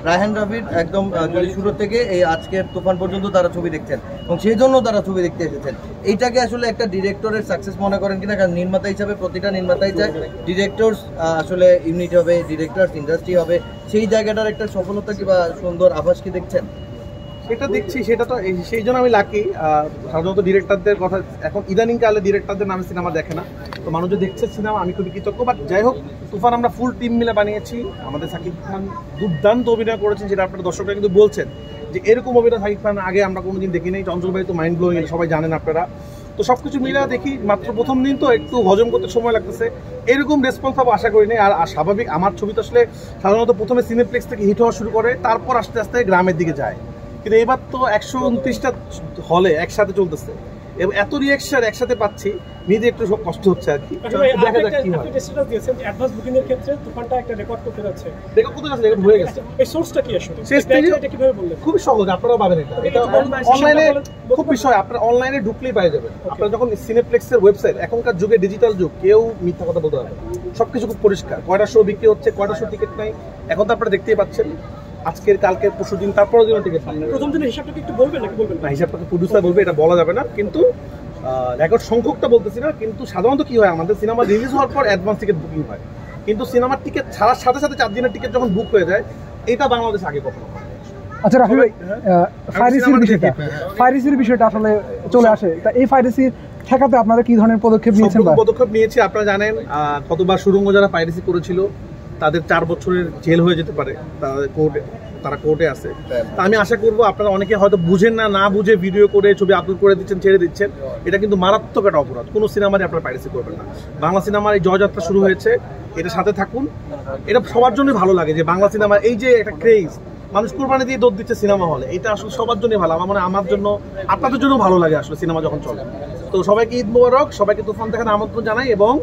রায়হান রাফির একদম শুরু থেকে এই আজকের তুফান পর্যন্ত তারা ছবি দেখছেন এবং সেই জন্য তারা ছবি দেখতে এসেছেন। এইটাকে আসলে একটা ডিরেক্টরের সাকসেস মনে করেন কিনা? কারণ নির্মাতা হিসাবে প্রতিটা নির্মাতাই চায় ডিরেক্টরস আসলে ইউনিট হবে, ডিরেক্টরস ইন্ডাস্ট্রি হবে, সেই জায়গাটার একটা সফলতা কি বা সুন্দর আভাস কি দেখছেন? সেটা দেখছি, সেটা তো সেই জন্য আমি লাকি। সাধারণত ডিরেক্টরদের কথা এখন ইদানিং কালে ডিরেক্টরদের নামে সিনেমা দেখে না, তো মানুষ যে দেখছে সিনেমা আমি খুবই কৃতজ্ঞ। বাট যাই হোক, তুফান আমরা ফুল টিম মিলে বানিয়েছি। আমাদের শাকিব খান দুর্দান্ত অভিনয় করেছেন, যেটা আপনারা দর্শকরা কিন্তু বলছেন যে এরকম অভিনয় শাকিব খান আগে আমরা কোনোদিন দেখি নাই। চঞ্চল ভাই তো মাইন্ড ব্লোয়িং, সবাই জানেন আপনারা। তো সব কিছু মিলে দেখি, মাত্র প্রথম দিন তো একটু হজম করতে সময় লাগতেছে, এরকম রেসপন্স পাবো আশা করি নাই। আর স্বাভাবিক, আমার ছবি তো আসলে সাধারণত প্রথমে সিনেপ্লেক্স থেকে হিট হওয়া শুরু করে, তারপর আস্তে আস্তে গ্রামের দিকে যায়। কিন্তু এবার তো 129টা হলে একসাথে চলতেছে এবং এত রিঅ্যাকশন একসাথে পাচ্ছি, নিজে একটু সব কষ্ট হচ্ছে আর কি। দেখা যাক কি হয়। অ্যাডভান্স বুকিং এর ক্ষেত্রে তুফানটা একটা রেকর্ড করতে যাচ্ছে, রেকর্ড করতে যাচ্ছে, রেকর্ড হয়ে গেছে। এই সোর্সটা কি আসলে? এটা কিভাবে বললেন? খুব সহজ, আপনারা পাবেন এটা অনলাইনে। খুব বিষয়, আপনারা অনলাইনে ঢুকলেই পাই যাবেন। আপনারা যখন সিনেপ্লেক্সের ওয়েবসাইট, এখনকার যুগে ডিজিটাল যুগ, কেউ মিথ্যা কথা বলতে পারবে না, সবকিছু খুব পরিষ্কার। কয়টা শো বিক্রি হচ্ছে, কয়টা শো টিকিট নাই, এখন তো আপনারা দেখতেই পাচ্ছেন। আজকের, কালকের, পরশু দিন, তারপরের দিনও টিকিট পাবেন। প্রথম দিনের হিসাবটা কি একটু বলবেন নাকি বলবেন না? হিসাবটা তো প্রডিউসার বলবে, এটা বলা যাবে না। কিন্তু রেকর্ড সংখ্যকটা বলতেছি না। কিন্তু সাধারণত কি হয়, আমাদের সিনেমা রিলিজ হওয়ার পর অ্যাডভান্স টিকিট বুকিং হয়, কিন্তু সিনেমার টিকিট ছাড়ার সাথে সাথে 4 দিনের টিকিট যখন বুক হয়ে যায়, এটা বাংলাদেশে আগে কখনো হয়। আচ্ছা রাফি ভাই, ফাইরেসির বিষয়টা আসলে চলে আসে, তা এই ফাইরেসি ঠেকাতে আপনারা কি ধরনের পদক্ষেপ নিয়েছেন? পদক্ষেপ নিয়েছি, আপনারা জানেন কতবার সুড়ঙ্গ যারা পাইরেসি করেছিল তাদের 4 বছরের জেল হয়ে যেতে পারে, তারা কোর্টে আছে। তা আমি আশা করবো আপনারা অনেকে হয়তো বুঝেন না বুঝে ভিডিও করে ছবি আপলোড করে দিচ্ছেন, ছেড়ে দিচ্ছেন, এটা কিন্তু মারাত্মক একটা অপরাধ। কোনো সিনেমারই আপনারা পাইরেসি করবেন না। বাংলা সিনেমার এই জয়যাত্রা শুরু হয়েছে, এটার সাথে থাকুন। এটা সবার জন্য ভালো লাগে যে বাংলা সিনেমার এই যে একটা ক্রেজ, মানুষ কোরবানি দিয়ে দৌড় দিচ্ছে সিনেমা হলে, এটা আসলে সবার জন্যই ভালো। আমার মনে হয় আমার জন্য, আপনাদের জন্য ভালো লাগে আসলে সিনেমা যখন চলে। তো সবাইকে ঈদ মোবারক, সবাইকে তুফান দেখার আমন্ত্রণ জানাই এবং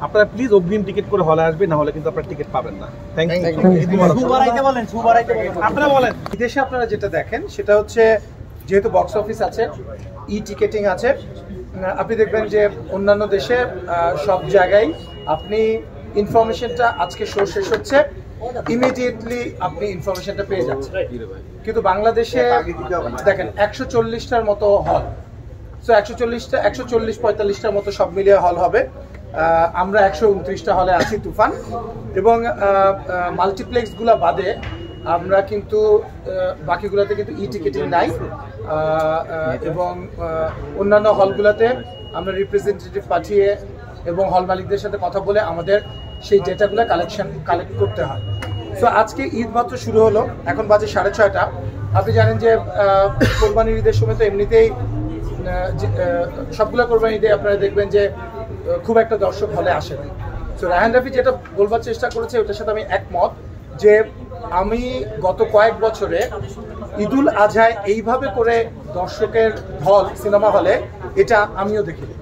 আপনারা প্লিজ অগ্রিম টিকিট করে হলে আসবেন, না হলে কিন্তু আপনারা টিকিট পাবেন না। Thank you. আপনারা বলেন, বিদেশে আপনারা যেটা দেখেন সেটা হচ্ছে, যেহেতু বক্স অফিস আছে, ই টিকেটিং আছে, আপনি দেখবেন যে অন্যান্য দেশে সব জায়গায় আপনি ইনফরমেশনটা, আজকে শো শেষ হচ্ছে, ইমিডিয়েটলি আপনি ইনফরমেশনটা পেয়ে যাচ্ছেন। কিন্তু বাংলাদেশে দেখেন 140টার মতো হল, সো 140-45টার মতো সব মিলিয়ে হল হবে। আমরা 129টা হলে আছি তুফান, এবং মাল্টিপ্লেক্সগুলো বাদে আমরা কিন্তু বাকিগুলোতে কিন্তু ই টিকেটিং নাই, এবং অন্যান্য হলগুলোতে আমরা রিপ্রেজেন্টেটিভ পাঠিয়ে এবং হল মালিকদের সাথে কথা বলে আমাদের সেই ডেটাগুলো কালেক্ট করতে হয়। সো আজকে ঈদ মাত্র শুরু হলো, এখন বাজে 6:30। আপনি জানেন যে কোরবানির ঈদের সময় তো এমনিতেই সবগুলো কোরবানি ঈদে আপনারা দেখবেন যে খুব একটা দর্শক হলে আসে না। সো রায়হান রাফি যেটা বলবার চেষ্টা করেছে, ওটার সাথে আমি একমত যে আমি গত কয়েক বছরে ঈদুল আজহায় এইভাবে করে দর্শকের ঢল সিনেমা হলে, এটা আমিও দেখিনি।